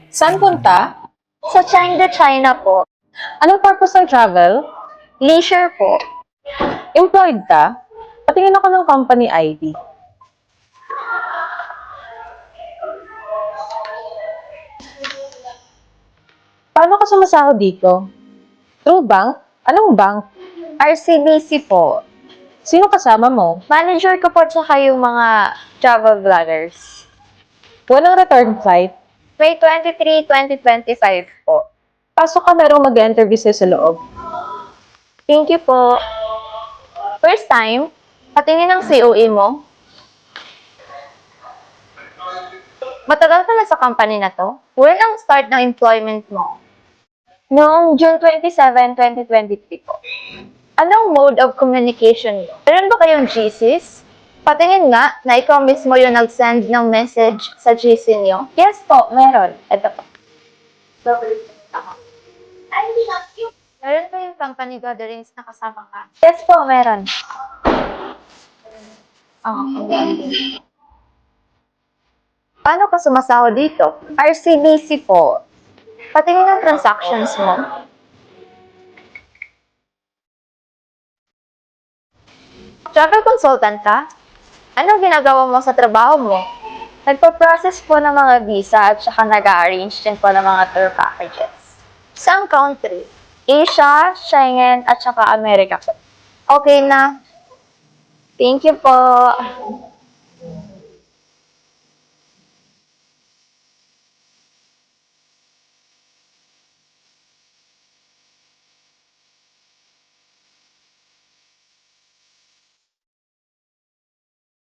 Saan punta? Sa China po. Anong purpose ng travel? Leisure po. Employed ka? Patingin ako ng company ID. Paano ka sumasahod dito? True bank? Anong bank? RCBC po. Sino kasama mo? Manager ko po tsaka yung mga travel vloggers. Walang return flight? May 23, 2025 po. Pasok ka, merong mag-interview sa'yo sa loob. Thank you po. First time, patingin ng COE mo. Matagal ka na sa company na to? When ang start ng employment mo? Noong June 27, 2023 po. Anong mode of communication mo? Meron ba kayong GCs? Patingin nga na ikaw mismo yung nag-send ng message sa GC niyo. Yes po, meron. Ito po. Meron ba yung company gatherings na kasama ka? Yes po, meron. Okay. Paano ka sumasahod dito? RCBC po. Patingin ng transactions mo. Travel consultant ka? Ano ginagawa mo sa trabaho mo? Nagpo-process po ng mga visa at saka nag-arrange din po ng mga tour packages. Saan country? Asia, Schengen, at saka America po. Okay na. Thank you po.